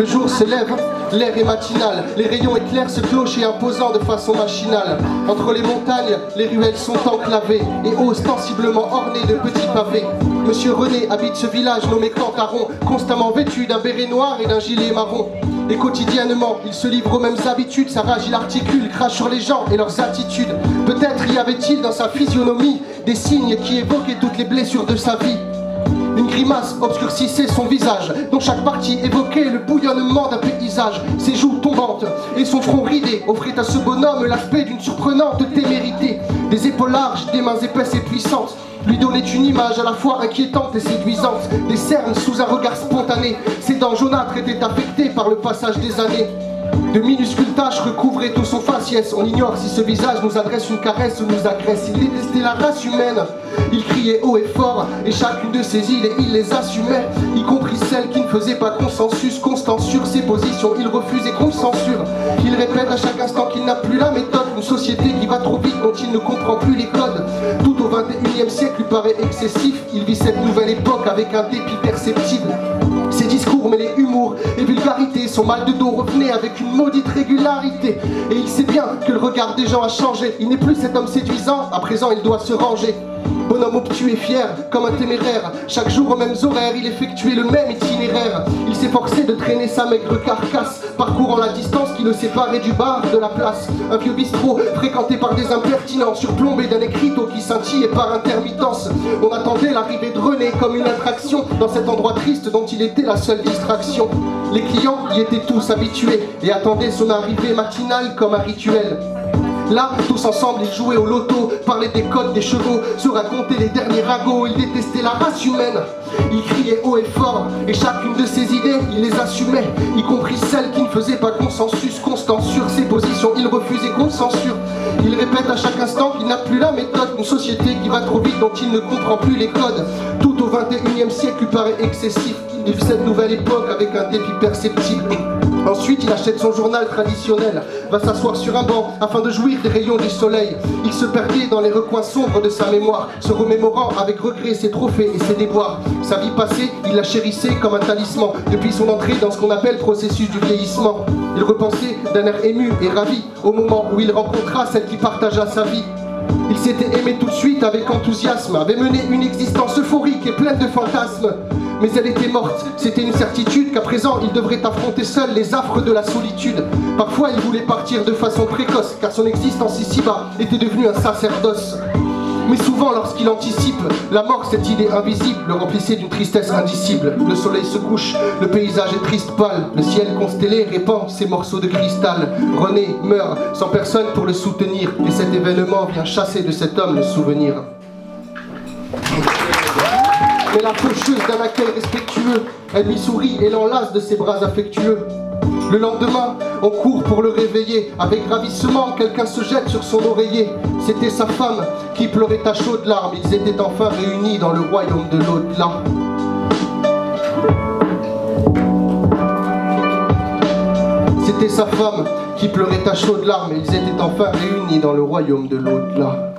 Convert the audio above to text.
Le jour se lève, l'air est matinal, les rayons éclairent ce clocher imposant de façon machinale. Entre les montagnes, les ruelles sont enclavées et ostensiblement ornées de petits pavés. Monsieur René habite ce village nommé Cantaron, constamment vêtu d'un béret noir et d'un gilet marron. Et quotidiennement, il se livre aux mêmes habitudes, sa rage il articule, crache sur les gens et leurs attitudes. Peut-être y avait-il dans sa physionomie des signes qui évoquaient toutes les blessures de sa vie. Une grimace obscurcissait son visage, dont chaque partie évoquait le bouillonnement d'un paysage. Ses joues tombantes et son front ridé offraient à ce bonhomme l'aspect d'une surprenante témérité. Des épaules larges, des mains épaisses et puissantes lui donnaient une image à la fois inquiétante et séduisante. Des cernes sous un regard spontané, ses dents jaunâtres étaient affectées par le passage des années. De minuscules taches recouvraient tout son faciès. On ignore si ce visage nous adresse une caresse ou nous agresse. Il détestait la race humaine, il criait haut et fort, et chacune de ses idées il les assumait, y compris celles qui ne faisaient pas consensus. Constant sur ses positions, il refusait qu'on le censure. Il répète à chaque instant qu'il n'a plus la méthode. Une société qui va trop vite dont il ne comprend plus les codes. Tout au 21e siècle lui paraît excessif. Il vit cette nouvelle époque avec un dépit perceptible. Ses discours mêlés humour et vulgarité, son mal de dos revenait avec une maudite régularité. Et il sait bien que le regard des gens a changé. Il n'est plus cet homme séduisant, à présent il doit se ranger. Bonhomme obtus et fier, comme un téméraire, chaque jour aux mêmes horaires, il effectuait le même itinéraire. Il s'efforçait de traîner sa maigre carcasse, parcourant la distance qui le séparait du bar de la place. Un vieux bistrot, fréquenté par des impertinents, surplombé d'un écriteau qui scintillait par intermittence. On attendait l'arrivée de René comme une attraction, dans cet endroit triste dont il était la seule distraction. Les clients y étaient tous habitués, et attendaient son arrivée matinale comme un rituel. Là, tous ensemble, ils jouaient au loto, parlaient des codes des chevaux, se racontaient les derniers ragots. Il détestait la race humaine, il criait haut et fort, et chacune de ses idées, il les assumait, y compris celles qui ne faisaient pas consensus. Constant sur ses positions, il refusait qu'on le censure. Il répète à chaque instant qu'il n'a plus la méthode. Une société qui va trop vite dont il ne comprend plus les codes. Tout au 21e siècle lui paraît excessif. Il vit cette nouvelle époque avec un dépit perceptible. Ensuite, il achète son journal traditionnel, va s'asseoir sur un banc afin de jouir des rayons du soleil. Il se perdait dans les recoins sombres de sa mémoire, se remémorant avec regret ses trophées et ses déboires. Sa vie passée, il la chérissait comme un talisman, depuis son entrée dans ce qu'on appelle processus du vieillissement. Il repensait d'un air ému et ravi au moment où il rencontra celle qui partagea sa vie. Il s'était aimé tout de suite avec enthousiasme, avait mené une existence euphorique et pleine de fantasmes. Mais elle était morte, c'était une certitude qu'à présent il devrait affronter seul les affres de la solitude. Parfois il voulait partir de façon précoce, car son existence ici-bas était devenue un sacerdoce. Mais souvent lorsqu'il anticipe la mort, cette idée invisible le remplissait d'une tristesse indicible. Le soleil se couche, le paysage est triste pâle, le ciel constellé répand ses morceaux de cristal. René meurt sans personne pour le soutenir, et cet événement vient chasser de cet homme le souvenir. Mais la faucheuse d'un accueil respectueux, elle lui sourit et l'enlace de ses bras affectueux. Le lendemain, on court pour le réveiller. Avec ravissement, quelqu'un se jette sur son oreiller. C'était sa femme qui pleurait à chaudes larmes. Ils étaient enfin réunis dans le royaume de l'au-delà. C'était sa femme qui pleurait à chaudes larmes. Ils étaient enfin réunis dans le royaume de l'au-delà.